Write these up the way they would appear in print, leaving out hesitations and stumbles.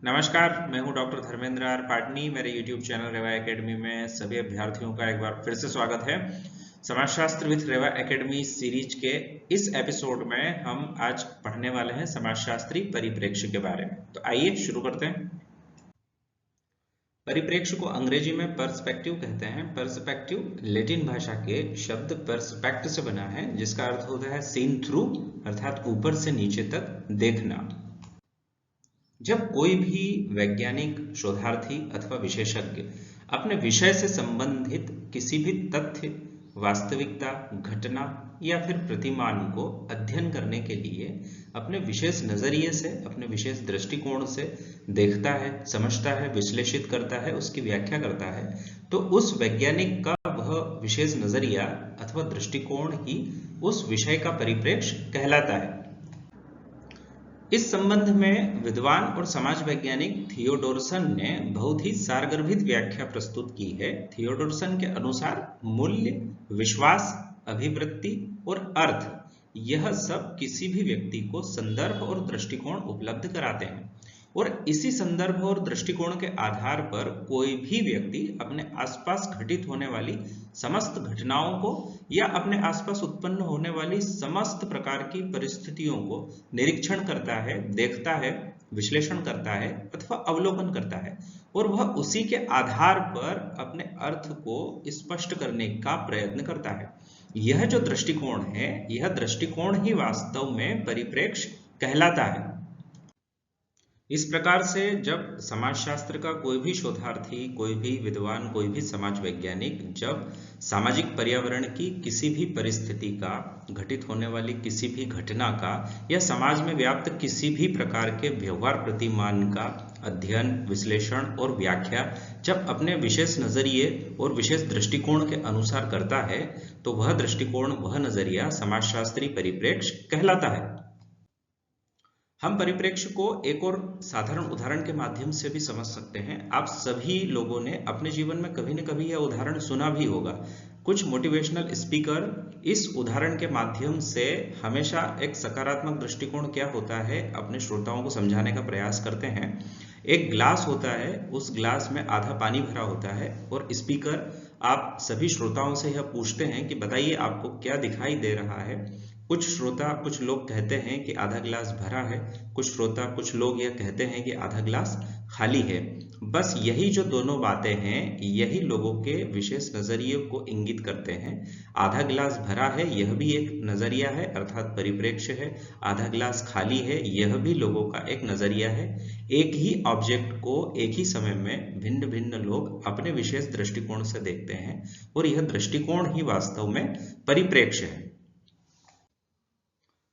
नमस्कार, मैं हूं डॉक्टर धर्मेंद्र आर पाटनी। मेरे YouTube चैनल रेवा एकेडमी में सभी अभ्यर्थियों का एक बार फिर से स्वागत है। समाजशास्त्र विद रेवा एकेडमी सीरीज के इस एपिसोड में हम आज पढ़ने वाले हैं समाजशास्त्री परिप्रेक्ष्य के बारे में। तो आइए शुरू करते हैं। परिप्रेक्ष्य को अंग्रेजी में पर्सपेक्टिव कहते हैं। पर्सपेक्टिव लैटिन भाषा के शब्द पर्सपेक्ट से बना है, जिसका अर्थ होता है सीन थ्रू, अर्थात ऊपर से नीचे तक देखना। जब कोई भी वैज्ञानिक, शोधार्थी अथवा विशेषज्ञ अपने विषय से संबंधित किसी भी तथ्य, वास्तविकता, घटना या फिर प्रतिमान को अध्ययन करने के लिए अपने विशेष नजरिए से, अपने विशेष दृष्टिकोण से देखता है, समझता है, विश्लेषित करता है, उसकी व्याख्या करता है, तो उस वैज्ञानिक का वह विशेष नजरिया अथवा दृष्टिकोण ही उस विषय का परिप्रेक्ष्य कहलाता है। इस संबंध में विद्वान और समाज वैज्ञानिक थियोडोरसन ने बहुत ही सारगर्भित व्याख्या प्रस्तुत की है। थियोडोरसन के अनुसार मूल्य, विश्वास, अभिवृत्ति और अर्थ, यह सब किसी भी व्यक्ति को संदर्भ और दृष्टिकोण उपलब्ध कराते हैं, और इसी संदर्भ और दृष्टिकोण के आधार पर कोई भी व्यक्ति अपने आसपास घटित होने वाली समस्त घटनाओं को या अपने आसपास उत्पन्न होने वाली समस्त प्रकार की परिस्थितियों को निरीक्षण करता है, देखता है, विश्लेषण करता है अथवा अवलोकन करता है, और वह उसी के आधार पर अपने अर्थ को स्पष्ट करने का प्रयत्न करता है। यह जो दृष्टिकोण है, यह दृष्टिकोण ही वास्तव में परिप्रेक्ष्य कहलाता है। इस प्रकार से जब समाजशास्त्र का कोई भी शोधार्थी, कोई भी विद्वान, कोई भी समाज वैज्ञानिक जब सामाजिक पर्यावरण की किसी भी परिस्थिति का, घटित होने वाली किसी भी घटना का या समाज में व्याप्त किसी भी प्रकार के व्यवहार प्रतिमान का अध्ययन, विश्लेषण और व्याख्या जब अपने विशेष नजरिए और विशेष दृष्टिकोण के अनुसार करता है, तो वह दृष्टिकोण, वह नजरिया समाजशास्त्री परिप्रेक्ष्य कहलाता है। हम परिप्रेक्ष्य को एक और साधारण उदाहरण के माध्यम से भी समझ सकते हैं। आप सभी लोगों ने अपने जीवन में कभी न कभी यह उदाहरण सुना भी होगा। कुछ मोटिवेशनल स्पीकर इस उदाहरण के माध्यम से हमेशा एक सकारात्मक दृष्टिकोण क्या होता है अपने श्रोताओं को समझाने का प्रयास करते हैं। एक ग्लास होता है, उस ग्लास में आधा पानी भरा होता है, और स्पीकर आप सभी श्रोताओं से यह पूछते हैं कि बताइए आपको क्या दिखाई दे रहा है। कुछ लोग कहते हैं कि आधा गिलास भरा है, कुछ लोग यह कहते हैं कि आधा गिलास खाली है। बस यही जो दोनों बातें हैं, यही लोगों के विशेष नजरिए को इंगित करते हैं। आधा गिलास भरा है, यह भी एक नजरिया है, अर्थात परिप्रेक्ष्य है। आधा गिलास खाली है, यह भी लोगों का एक नजरिया है। एक ही ऑब्जेक्ट को एक ही समय में भिन्न भिन्न लोग अपने विशेष दृष्टिकोण से देखते हैं, और यह दृष्टिकोण ही वास्तव में परिप्रेक्ष्य है।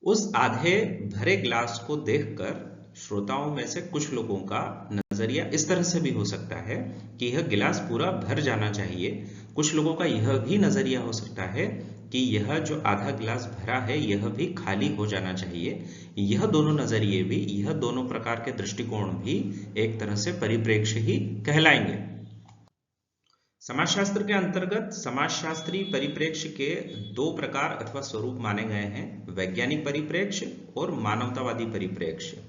उस आधे भरे ग्लास को देखकर श्रोताओं में से कुछ लोगों का नजरिया इस तरह से भी हो सकता है कि यह गिलास पूरा भर जाना चाहिए। कुछ लोगों का यह भी नजरिया हो सकता है कि यह जो आधा गिलास भरा है, यह भी खाली हो जाना चाहिए। यह दोनों नजरिए भी, यह दोनों प्रकार के दृष्टिकोण भी एक तरह से परिप्रेक्ष्य ही कहलाएंगे। समाजशास्त्र के अंतर्गत समाजशास्त्री परिप्रेक्ष्य के दो प्रकार अथवा स्वरूप माने गए हैं: वैज्ञानिक परिप्रेक्ष्य और मानवतावादी परिप्रेक्ष्य।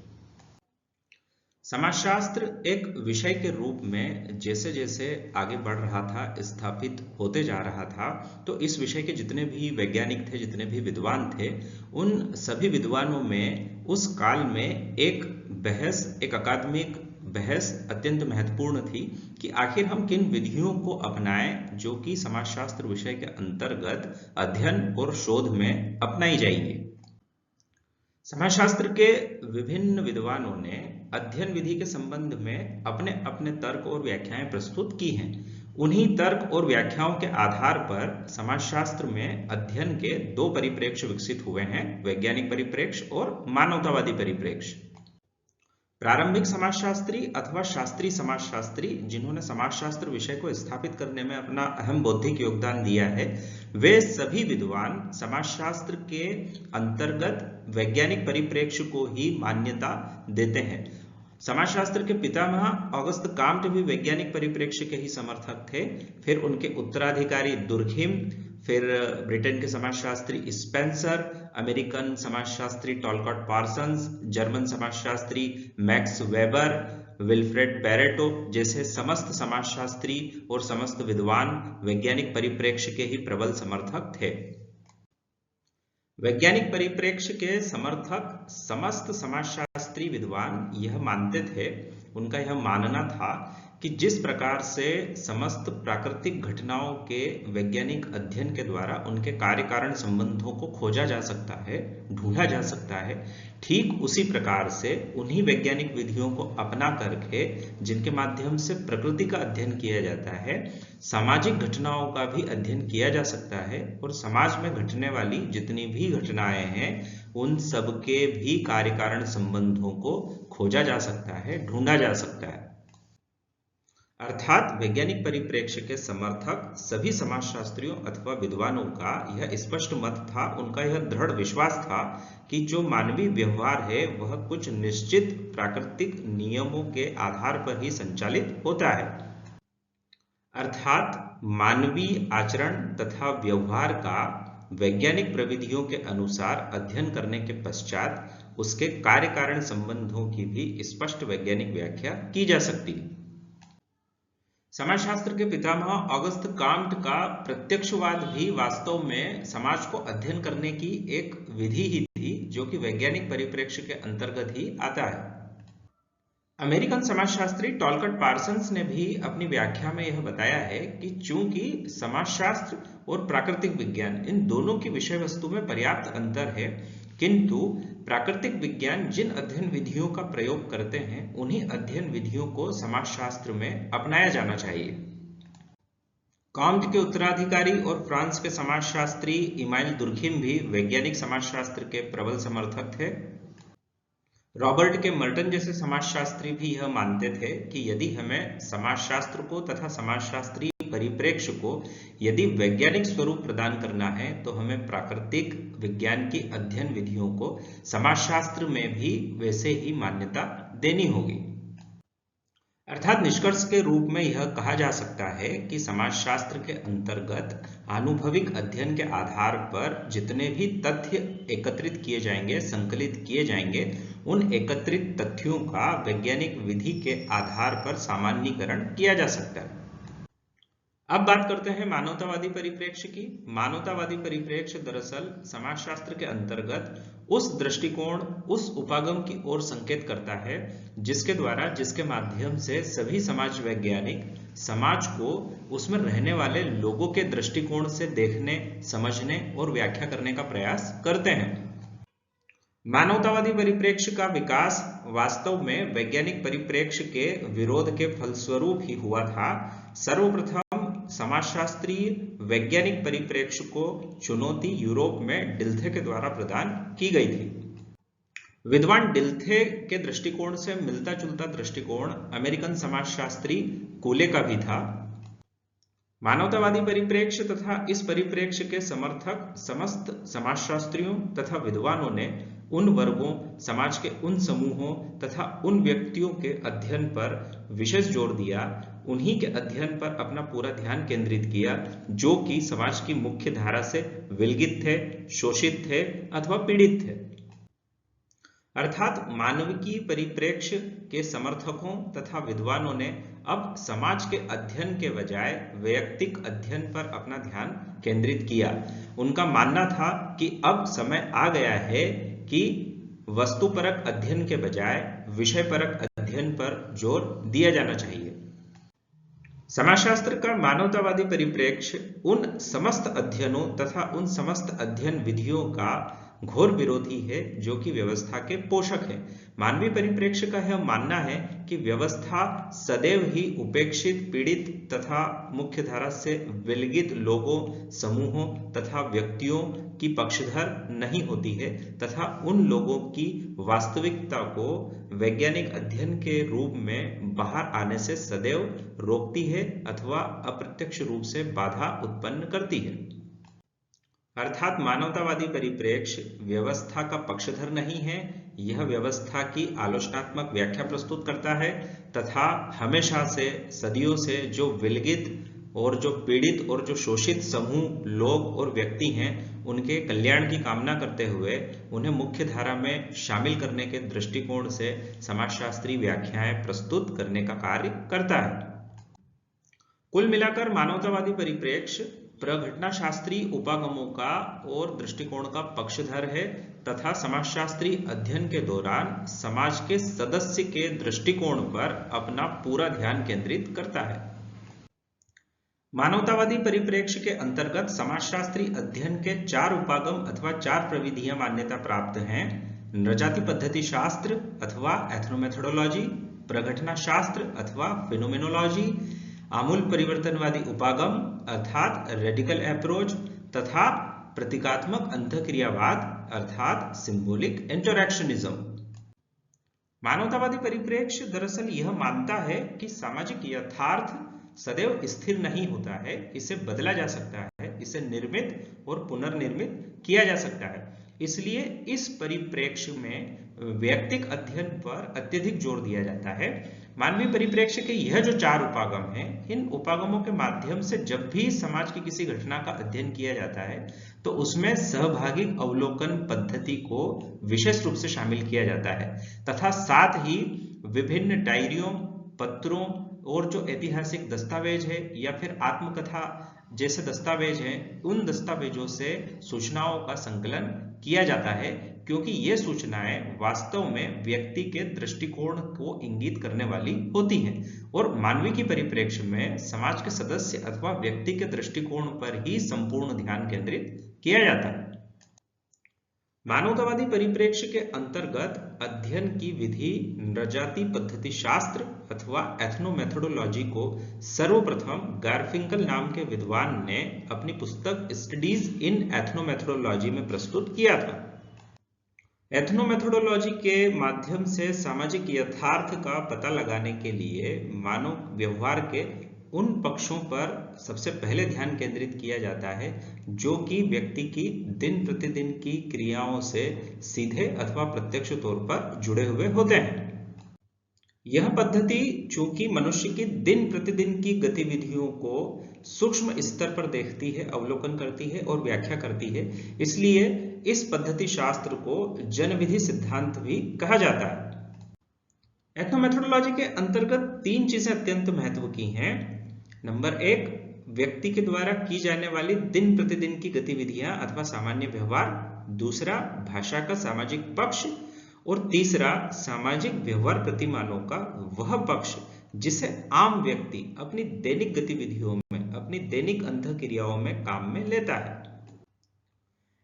समाजशास्त्र एक विषय के रूप में जैसे जैसे आगे बढ़ रहा था, स्थापित होते जा रहा था, तो इस विषय के जितने भी वैज्ञानिक थे, जितने भी विद्वान थे, उन सभी विद्वानों में उस काल में एक बहस, एक अकादमिक बहस अत्यंत महत्वपूर्ण थी कि आखिर हम किन विधियों को अपनाएं जो कि समाजशास्त्र विषय के अंतर्गत अध्ययन और शोध में अपनाई जाएंगी। समाजशास्त्र के विभिन्न विद्वानों ने अध्ययन विधि के संबंध में अपने अपने तर्क और व्याख्याएं प्रस्तुत की हैं। उन्हीं तर्क और व्याख्याओं के आधार पर समाजशास्त्र में अध्ययन के दो परिप्रेक्ष्य विकसित हुए हैं: वैज्ञानिक परिप्रेक्ष्य और मानवतावादी परिप्रेक्ष्य। प्रारंभिक समाजशास्त्री अथवा शास्त्रीय समाजशास्त्री, जिन्होंने समाजशास्त्र विषय को स्थापित करने में अपना अहम बौद्धिक योगदान दिया है, वे सभी विद्वान समाजशास्त्र के अंतर्गत वैज्ञानिक परिप्रेक्ष्य को ही मान्यता देते हैं। समाजशास्त्र के पितामह ऑगस्ट काम्ट भी वैज्ञानिक परिप्रेक्ष्य के ही समर्थक थे। फिर उनके उत्तराधिकारी दुर्खिम, फिर ब्रिटेन के समाजशास्त्री स्पेंसर, अमेरिकन समाजशास्त्री टॉलकॉट पार्सन्स, जर्मन समाजशास्त्री मैक्स वेबर, विल्फ्रेड पैरेटो जैसे समस्त समाजशास्त्री और समस्त विद्वान वैज्ञानिक परिप्रेक्ष्य के ही प्रबल समर्थक थे। वैज्ञानिक परिप्रेक्ष्य के समर्थक समस्त समाजशास्त्री विद्वान यह मानते थे, उनका यह मानना था कि जिस प्रकार से समस्त प्राकृतिक घटनाओं के वैज्ञानिक अध्ययन के द्वारा उनके कार्य कारण संबंधों को खोजा जा सकता है, ढूंढा जा सकता है, ठीक उसी प्रकार से उन्हीं वैज्ञानिक विधियों को अपना करके जिनके माध्यम से प्रकृति का अध्ययन किया जाता है, सामाजिक घटनाओं का भी अध्ययन किया जा सकता है और समाज में घटने वाली जितनी भी घटनाएं हैं उन सबके भी कार्य कारण संबंधों को खोजा जा सकता है, ढूंढा जा सकता है। अर्थात वैज्ञानिक परिप्रेक्ष्य के समर्थक सभी समाजशास्त्रियों अथवा विद्वानों का यह स्पष्ट मत था, उनका यह दृढ़ विश्वास था कि जो मानवीय व्यवहार है वह कुछ निश्चित प्राकृतिक नियमों के आधार पर ही संचालित होता है। अर्थात मानवीय आचरण तथा व्यवहार का वैज्ञानिक प्रविधियों के अनुसार अध्ययन करने के पश्चात उसके कार्य कारण संबंधों की भी स्पष्ट वैज्ञानिक व्याख्या की जा सकती है। समाजशास्त्र के पितामह ऑगस्ट काम्ट का प्रत्यक्षवाद भी वास्तव में समाज को अध्ययन करने की एक विधि ही थी, जो कि वैज्ञानिक परिप्रेक्ष्य के अंतर्गत ही आता है। अमेरिकन समाजशास्त्री टॉलकट पार्सन्स ने भी अपनी व्याख्या में यह बताया है कि चूंकि समाजशास्त्र और प्राकृतिक विज्ञान इन दोनों की विषय वस्तु में पर्याप्त अंतर है, किंतु प्राकृतिक विज्ञान जिन अध्ययन विधियों का प्रयोग करते हैं उन्हीं अध्ययन विधियों को समाजशास्त्र में अपनाया जाना चाहिए। काम्ट के उत्तराधिकारी और फ्रांस के समाजशास्त्री इमाइल दुर्खिम भी वैज्ञानिक समाजशास्त्र के प्रबल समर्थक थे। रॉबर्ट के मर्टन जैसे समाजशास्त्री भी यह मानते थे कि यदि हमें समाजशास्त्र को तथा समाजशास्त्रीय परिप्रेक्ष्य को यदि वैज्ञानिक स्वरूप प्रदान करना है तो हमें प्राकृतिक विज्ञान की अध्ययन विधियों को समाजशास्त्र में भी वैसे ही मान्यता देनी होगी। अर्थात निष्कर्ष के रूप में यह कहा जा सकता है कि समाजशास्त्र के अंतर्गत आनुभविक अध्ययन के आधार पर जितने भी तथ्य एकत्रित किए जाएंगे, संकलित किए जाएंगे, उन एकत्रित तथ्यों का वैज्ञानिक विधि के आधार पर सामान्यीकरण किया जा सकता है। अब बात करते हैं मानवतावादी परिप्रेक्ष्य की। मानवतावादी परिप्रेक्ष्य दरअसल समाजशास्त्र के अंतर्गत उस दृष्टिकोण, उस उपागम की ओर संकेत करता है जिसके द्वारा, जिसके माध्यम से सभी समाज वैज्ञानिक समाज को उसमें रहने वाले लोगों के दृष्टिकोण से देखने, समझने और व्याख्या करने का प्रयास करते हैं। मानवतावादी परिप्रेक्ष्य का विकास वास्तव में वैज्ञानिक परिप्रेक्ष्य के विरोध के फलस्वरूप ही हुआ था। सर्वप्रथम समाजशास्त्रीय वैज्ञानिक परिप्रेक्ष्य को चुनौती यूरोप में डिल्थे के द्वारा प्रदान की गई थी। विद्वान डिल्थे के दृष्टिकोण से मिलता जुलता दृष्टिकोण अमेरिकन समाजशास्त्री कोले का भी था। मानवतावादी परिप्रेक्ष्य तथा इस परिप्रेक्ष्य के समर्थक समस्त समाजशास्त्रियों तथा विद्वानों ने उन वर्गों, समाज के उन समूहों तथा उन व्यक्तियों के अध्ययन पर विशेष जोर दिया, उन्हीं के अध्ययन पर अपना पूरा ध्यान केंद्रित किया जो कि समाज की मुख्य धारा से विलगित थे, शोषित थे अथवा पीड़ित थे। अर्थात मानविकी परिप्रेक्ष्य के समर्थकों तथा विद्वानों ने अब समाज के अध्ययन के बजाय वैयक्तिक अध्ययन पर अपना ध्यान केंद्रित किया। उनका मानना था कि अब समय आ गया है कि वस्तुपरक अध्ययन के बजाय विषयपरक अध्ययन पर जोर दिया जाना चाहिए। समाजशास्त्र का मानवतावादी परिप्रेक्ष्य उन समस्त अध्ययनों तथा उन समस्त अध्ययन विधियों का घोर विरोधी है जो कि व्यवस्था के पोषक है। मानवीय परिप्रेक्ष्य का यह मानना है कि व्यवस्था सदैव ही उपेक्षित, पीड़ित तथा मुख्यधारा से विलगित लोगों, समूहों तथा व्यक्तियों की पक्षधर नहीं होती है तथा उन लोगों की वास्तविकता को वैज्ञानिक अध्ययन के रूप में बाहर आने से सदैव रोकती है अथवा अप्रत्यक्ष रूप से बाधा उत्पन्न करती है। अर्थात मानवतावादी परिप्रेक्ष्य व्यवस्था का पक्षधर नहीं है, यह व्यवस्था की आलोचनात्मक व्याख्या प्रस्तुत करता है तथा हमेशा से, सदियों से जो विलगित, और जो पीड़ित और जो शोषित समूह लोग और व्यक्ति हैं उनके कल्याण की कामना करते हुए उन्हें मुख्य धारा में शामिल करने के दृष्टिकोण से समाजशास्त्री व्याख्याएं प्रस्तुत करने का कार्य करता है। कुल मिलाकर मानवतावादी परिप्रेक्ष्य प्रघटनाशास्त्री उपागमों का और दृष्टिकोण का पक्षधर है तथा समाजशास्त्री अध्ययन के दौरान समाज के सदस्य के दृष्टिकोण पर अपना पूरा ध्यान केंद्रित करता है। मानवतावादी परिप्रेक्ष्य के अंतर्गत समाजशास्त्री अध्ययन के 4 उपागम अथवा 4 प्रविधियां मान्यता प्राप्त हैं। नृजाति पद्धति शास्त्र अथवा एथनोमेथोडोलॉजी, प्रघटनाशास्त्र अथवा फिनोमेनोलॉजी, आमूल परिवर्तनवादी उपागम अर्थात रेडिकल अप्रोच तथा प्रतीकात्मक अंतःक्रियावाद अर्थात सिंबॉलिक इंटरैक्शनिज्म। मानवतावादी परिप्रेक्ष्य दरअसल यह मानता है कि सामाजिक यथार्थ सदैव स्थिर नहीं होता है, इसे बदला जा सकता है, इसे निर्मित और पुनर्निर्मित किया जा सकता है। इसलिए इस परिप्रेक्ष्य में वैयक्तिक अध्ययन पर अत्यधिक जोर दिया जाता है। मानवीय परिप्रेक्ष्य के यह जो 4 उपागम हैं, इन उपागमों के माध्यम से जब भी समाज की किसी घटना का अध्ययन किया जाता है तो उसमें सहभागी अवलोकन पद्धति को विशेष रूप से शामिल किया जाता है तथा साथ ही विभिन्न डायरियों, पत्रों और जो ऐतिहासिक दस्तावेज है या फिर आत्मकथा जैसे दस्तावेज हैं, उन दस्तावेजों से सूचनाओं का संकलन किया जाता है क्योंकि ये सूचनाएं वास्तव में व्यक्ति के दृष्टिकोण को इंगित करने वाली होती हैं और मानवीय की परिप्रेक्ष्य में समाज के सदस्य अथवा व्यक्ति के दृष्टिकोण पर ही संपूर्ण ध्यान केंद्रित किया जाता है। मानवतावादी परिप्रेक्ष्य के अंतर्गत अध्ययन की विधि नृजाति पद्धति शास्त्र अथवा एथनोमेथोडोलॉजी को सर्वप्रथम गारफिंकल नाम के विद्वान ने अपनी पुस्तक स्टडीज इन एथनोमेथोडोलॉजी में प्रस्तुत किया था। एथनोमेथोडोलॉजी के माध्यम से सामाजिक यथार्थ का पता लगाने के लिए मानव व्यवहार के उन पक्षों पर सबसे पहले ध्यान केंद्रित किया जाता है जो कि व्यक्ति की दिन प्रतिदिन की क्रियाओं से सीधे अथवा प्रत्यक्ष तौर पर जुड़े हुए होते हैं। यह पद्धति चूंकि मनुष्य की दिन प्रतिदिन की गतिविधियों को सूक्ष्म स्तर पर देखती है, अवलोकन करती है और व्याख्या करती है, इसलिए इस पद्धति शास्त्र को जनविधि सिद्धांत भी कहा जाता है। एथनोमेथोडोलॉजी के अंतर्गत 3 चीजें अत्यंत महत्व की हैं। नंबर 1, व्यक्ति के द्वारा की जाने वाली दिन प्रतिदिन की गतिविधियां अथवा सामान्य व्यवहार। दूसरा, भाषा का सामाजिक पक्ष। और तीसरा, सामाजिक व्यवहार प्रतिमानों का वह पक्ष जिसे आम व्यक्ति अपनी दैनिक गतिविधियों में, अपनी दैनिक अंतःक्रियाओं में काम में लेता है।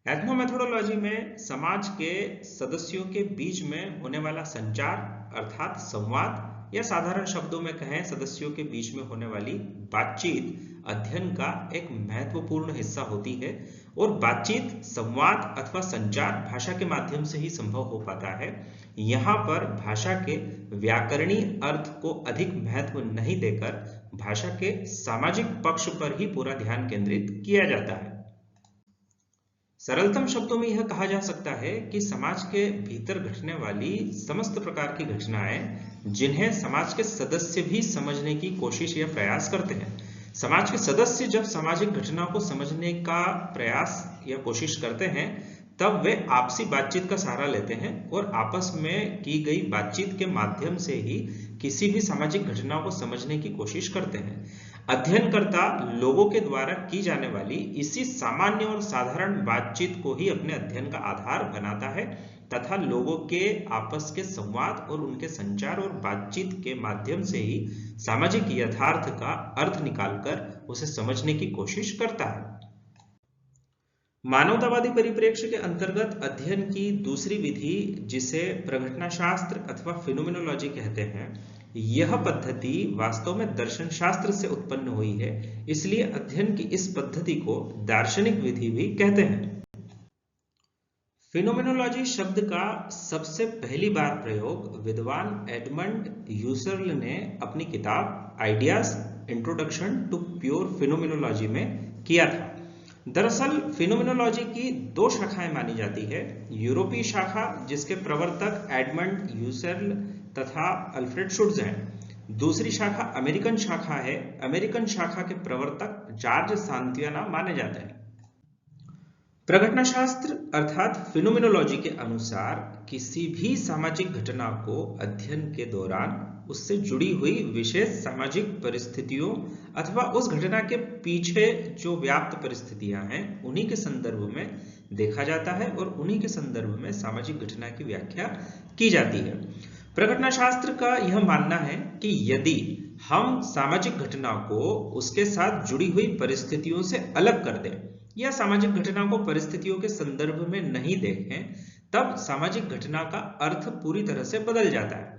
एथनोमेथोडोलॉजी में समाज के सदस्यों के बीच में होने वाला संचार अर्थात संवाद या साधारण शब्दों में कहें सदस्यों के बीच में होने वाली बातचीत अध्ययन का एक महत्वपूर्ण हिस्सा होती है और बातचीत, संवाद अथवा संचार भाषा के माध्यम से ही संभव हो पाता है। यहाँ पर भाषा के व्याकरणीय अर्थ को अधिक महत्व नहीं देकर भाषा के सामाजिक पक्ष पर ही पूरा ध्यान केंद्रित किया जाता है। सरलतम शब्दों में यह कहा जा सकता है कि समाज के भीतर घटने वाली समस्त प्रकार की घटनाएं जिन्हें समाज के सदस्य भी समझने की कोशिश या प्रयास करते हैं, समाज के सदस्य जब सामाजिक घटना को समझने का प्रयास या कोशिश करते हैं तब वे आपसी बातचीत का सहारा लेते हैं और आपस में की गई बातचीत के माध्यम से ही किसी भी सामाजिक घटना को समझने की कोशिश करते हैं। अध्ययनकर्ता लोगों के द्वारा की जाने वाली इसी सामान्य और साधारण बातचीत को ही अपने अध्ययन का आधार बनाता है तथा लोगों के आपस के संवाद और उनके संचार और बातचीत के माध्यम से ही सामाजिक यथार्थ का अर्थ निकालकर उसे समझने की कोशिश करता है। मानवतावादी परिप्रेक्ष्य के अंतर्गत अध्ययन की दूसरी विधि जिसे प्रघटनाशास्त्र अथवा फिनोमेनोलॉजी कहते हैं, यह पद्धति वास्तव में दर्शन शास्त्र से उत्पन्न हुई है, इसलिए अध्ययन की इस पद्धति को दार्शनिक विधि भी कहते हैं। फिनोमेनोलॉजी शब्द का सबसे पहली बार प्रयोग विद्वान एडमंड ह्यूसर्ल ने अपनी किताब ideas introduction to pure phenomenology में किया था। दरअसल फिनोमेनोलॉजी की 2 शाखाएं मानी जाती है। यूरोपीय शाखा जिसके प्रवर्तक एडमंड ह्यूसर्ल तथा अल्फ्रेड शुट्ज हैं दूसरी शाखा अमेरिकन शाखा है। अमेरिकन शाखा के प्रवर्तक जॉर्ज सांतियाना माने जाते हैं। प्रघटनाशास्त्र अर्थात फिनोमिनोलॉजी के अनुसार किसी भी सामाजिक घटना को अध्ययन के दौरान उससे जुड़ी हुई विशेष सामाजिक परिस्थितियों अथवा उस घटना के पीछे जो व्याप्त परिस्थितियां हैं उन्हीं के संदर्भ में देखा जाता है और उन्हीं के संदर्भ में सामाजिक घटना की व्याख्या की जाती है। प्रघटनाशास्त्र का यह मानना है कि यदि हम सामाजिक घटना को उसके साथ जुड़ी हुई परिस्थितियों से अलग कर दें या सामाजिक घटना को परिस्थितियों के संदर्भ में नहीं देखें, तब सामाजिक घटना का अर्थ पूरी तरह से बदल जाता है।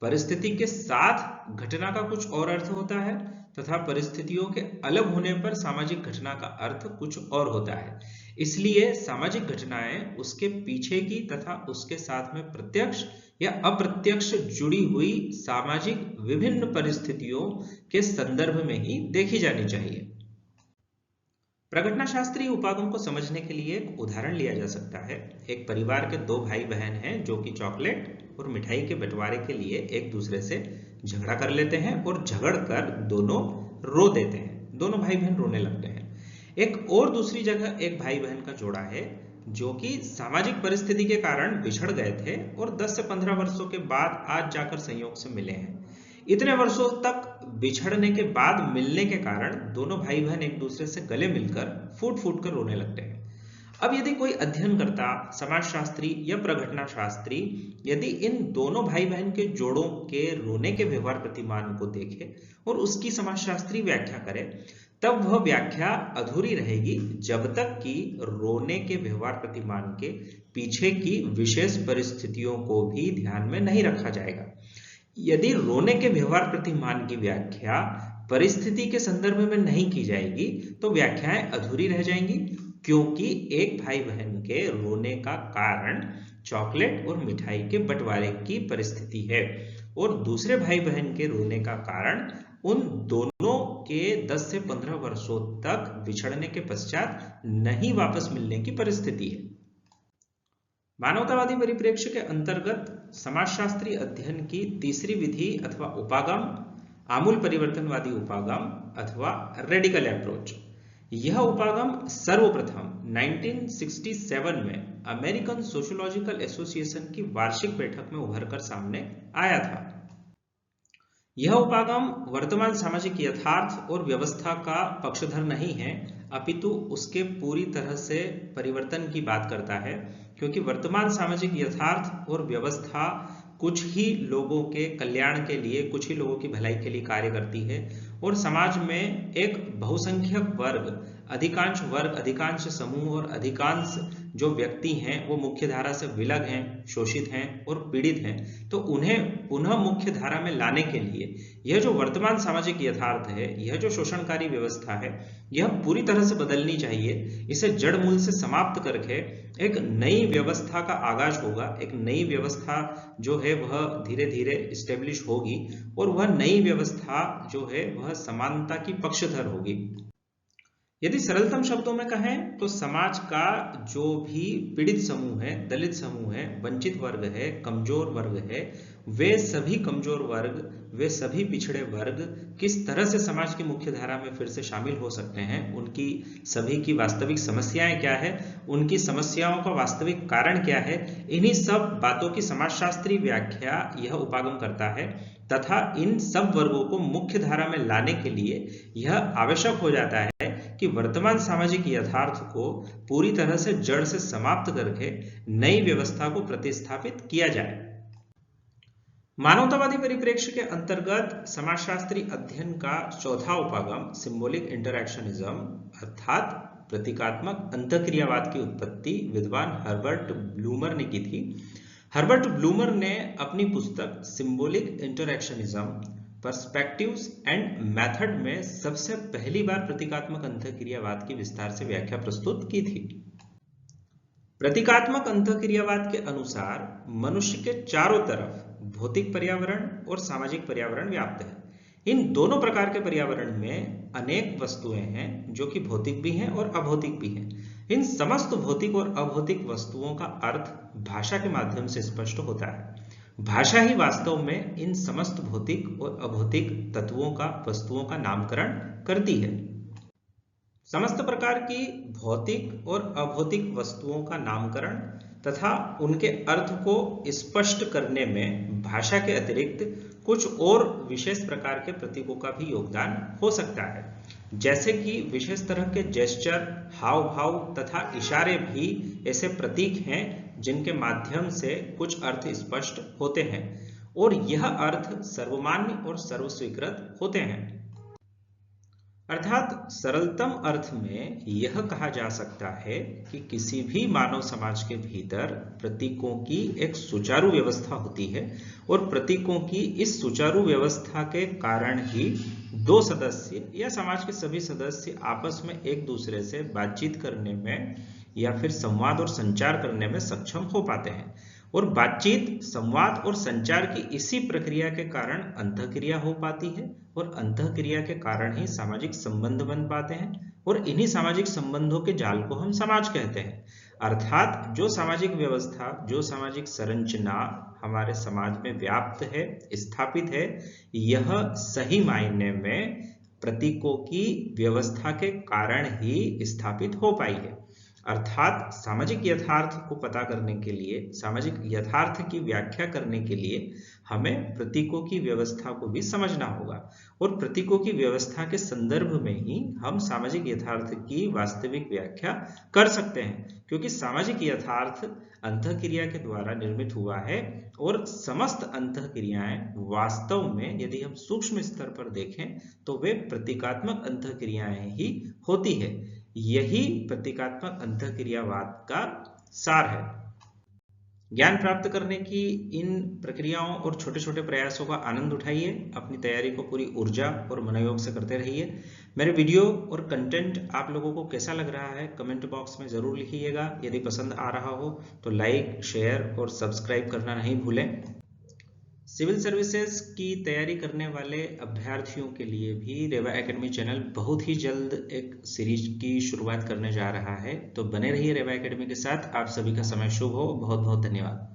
परिस्थिति के साथ घटना का कुछ और अर्थ होता है तथा परिस्थितियों के अलग होने पर सामाजिक घटना का अर्थ कुछ और होता है। इसलिए सामाजिक घटनाएं उसके पीछे की तथा उसके साथ में प्रत्यक्ष या अप्रत्यक्ष जुड़ी हुई सामाजिक विभिन्न परिस्थितियों के संदर्भ में ही देखी जानी चाहिए। प्रघटनाशास्त्रीय उपागम को समझने के लिए एक उदाहरण लिया जा सकता है। एक परिवार के दो भाई बहन हैं जो कि चॉकलेट और मिठाई के बंटवारे के लिए एक दूसरे से झगड़ा कर लेते हैं और झगड़ कर दोनों रो देते हैं। दोनों भाई बहन रोने लगते हैं। एक और दूसरी जगह एक भाई बहन का जोड़ा है जो कि सामाजिक परिस्थिति के कारण बिछड़ गए थे और 10 से 15 वर्षों के बाद आज जाकर संयोग से मिले हैं। इतने वर्षों तक बिछड़ने के बाद मिलने के कारण दोनों भाई बहन एक दूसरे से गले मिलकर फूट फूट कर रोने लगते हैं। अब यदि कोई अध्ययनकर्ता, समाजशास्त्री या प्रघटनाशास्त्री यदि इन दोनों भाई बहन के जोड़ों के रोने के व्यवहार प्रतिमान को देखे और उसकी समाजशास्त्री व्याख्या करे, तब वह व्याख्या अधूरी रहेगी जब तक कि रोने के व्यवहार प्रतिमान के पीछे की विशेष परिस्थितियों को भी ध्यान में नहीं रखा जाएगा। यदि रोने के व्यवहार प्रतिमान की व्याख्या परिस्थिति के संदर्भ में नहीं की जाएगी तो व्याख्याएं अधूरी रह जाएंगी, क्योंकि एक भाई बहन के रोने का कारण चॉकलेट और मिठाई के बंटवारे की परिस्थिति है और दूसरे भाई बहन के रोने का कारण उन दोनों के 10 से 15 वर्षों तक बिछड़ने के पश्चात नहीं वापस मिलने की परिस्थिति है। मानवतावादी परिप्रेक्ष्य के अंतर्गत समाजशास्त्री अध्ययन की तीसरी विधि अथवा उपागम आमूल परिवर्तनवादी उपागम अथवा रेडिकल अप्रोच। यह उपागम सर्वप्रथम 1967 में अमेरिकन सोशियोलॉजिकल एसोसिएशन की वार्षिक बैठक में उभरकर सामने आया था। यह उपागम वर्तमान सामाजिक यथार्थ और व्यवस्था का पक्षधर नहीं है, अपितु उसके पूरी तरह से परिवर्तन की बात करता है, क्योंकि वर्तमान सामाजिक यथार्थ और व्यवस्था कुछ ही लोगों के कल्याण के लिए, कुछ ही लोगों की भलाई के लिए कार्य करती है और समाज में एक बहुसंख्यक वर्ग, अधिकांश समूह और अधिकांश जो व्यक्ति हैं वो मुख्य धारा से विलग हैं, शोषित हैं और पीड़ित हैं। तो उन्हें पुनः मुख्य धारा में लाने के लिए यह जो वर्तमान सामाजिक यथार्थ है, यह जो शोषणकारी व्यवस्था है, यह पूरी तरह से बदलनी चाहिए। इसे जड़ मूल से समाप्त करके एक नई व्यवस्था का आगाज होगा। एक नई व्यवस्था जो है वह धीरे धीरे इस्टेब्लिश होगी और वह नई व्यवस्था जो है वह समानता की पक्षधर होगी। यदि सरलतम शब्दों में कहें तो समाज का जो भी पीड़ित समूह है, दलित समूह है, वंचित वर्ग है, कमजोर वर्ग है, वे सभी कमजोर वर्ग, वे सभी पिछड़े वर्ग किस तरह से समाज की मुख्य धारा में फिर से शामिल हो सकते हैं, उनकी सभी की वास्तविक समस्याएं क्या है, उनकी समस्याओं का वास्तविक कारण क्या है, इन्हीं सब बातों की समाजशास्त्री व्याख्या यह उपागम करता है तथा इन सब वर्गों को मुख्य धारा में लाने के लिए यह आवश्यक हो जाता है कि वर्तमान सामाजिक यथार्थ को पूरी तरह से जड़ से समाप्त करके नई व्यवस्था को प्रतिस्थापित किया जाए। मानवतावादी परिप्रेक्ष्य के अंतर्गत समाजशास्त्री अध्ययन का चौथा उपागम सिंबॉलिक इंटरैक्शनिज्म अर्थात प्रतीकात्मक अंतःक्रियावाद की उत्पत्ति विद्वान हर्बर्ट ब्लूमर ने की थी। हर्बर्ट ब्लूमर ने अपनी पुस्तक symbolic interactionism perspectives and method में सबसे पहली बार प्रतीकात्मक अंतःक्रियावाद की विस्तार से व्याख्या प्रस्तुत की थी। प्रतीकात्मक अंतःक्रियावाद के अनुसार मनुष्य के चारों तरफ भौतिक पर्यावरण और सामाजिक पर्यावरण व्याप्त है। इन दोनों प्रकार के पर्यावरण में अनेक वस्तुएं हैं जो कि भौतिक भी हैं और अभौतिक भी हैं। इन समस्त भौतिक और अभौतिक वस्तुओं का अर्थ भाषा के माध्यम से स्पष्ट होता है। भाषा ही वास्तव में इन समस्त भौतिक और अभौतिक तत्वों का, वस्तुओं का नामकरण करती है। समस्त प्रकार की भौतिक और अभौतिक वस्तुओं का नामकरण तथा उनके अर्थ को स्पष्ट करने में भाषा के अतिरिक्त कुछ और विशेष प्रकार के प्रतीकों का भी योगदान हो सकता है, जैसे कि विशेष तरह के जेस्चर, हाव भाव तथा इशारे भी ऐसे प्रतीक हैं जिनके माध्यम से कुछ अर्थ स्पष्ट होते हैं और यह अर्थ सर्वमान्य और सर्वस्वीकृत होते हैं। अर्थात सरलतम अर्थ में यह कहा जा सकता है कि किसी भी मानव समाज के भीतर प्रतीकों की एक सुचारू व्यवस्था होती है और प्रतीकों की इस सुचारू व्यवस्था के कारण ही दो सदस्य या समाज के सभी सदस्य आपस में एक दूसरे से बातचीत करने में या फिर संवाद और संचार करने में सक्षम हो पाते हैं। और बातचीत, संवाद और संचार की इसी प्रक्रिया के कारण अंतःक्रिया हो पाती है और अंतःक्रिया के कारण ही सामाजिक संबंध बन पाते हैं और इन्हीं सामाजिक संबंधों के जाल को हम समाज कहते हैं। अर्थात जो सामाजिक व्यवस्था, जो सामाजिक संरचना हमारे समाज में व्याप्त है, स्थापित है, यह सही मायने में प्रतीकों की व्यवस्था के कारण ही स्थापित हो पाई है। अर्थात सामाजिक यथार्थ को पता करने के लिए, सामाजिक यथार्थ की व्याख्या करने के लिए हमें प्रतीकों की व्यवस्था को भी समझना होगा और प्रतीकों की व्यवस्था के संदर्भ में ही हम सामाजिक यथार्थ की वास्तविक व्याख्या कर सकते हैं, क्योंकि सामाजिक यथार्थ अंतःक्रिया के द्वारा निर्मित हुआ है और समस्त अंतःक्रियाएं वास्तव में यदि हम सूक्ष्म स्तर पर देखें तो वे प्रतीकात्मक अंतःक्रियाएं ही होती है। यही प्रतीकात्मक अंतःक्रियावाद का सार है। ज्ञान प्राप्त करने की इन प्रक्रियाओं और छोटे छोटे प्रयासों का आनंद उठाइए, अपनी तैयारी को पूरी ऊर्जा और मनोयोग से करते रहिए। मेरे वीडियो और कंटेंट आप लोगों को कैसा लग रहा है कमेंट बॉक्स में जरूर लिखिएगा। यदि पसंद आ रहा हो तो लाइक, शेयर और सब्सक्राइब करना नहीं भूलें। सिविल सर्विसेज की तैयारी करने वाले अभ्यर्थियों के लिए भी रेवा एकेडमी चैनल बहुत ही जल्द एक सीरीज की शुरुआत करने जा रहा है, तो बने रहिए रेवा एकेडमी के साथ। आप सभी का समय शुभ हो। बहुत बहुत धन्यवाद।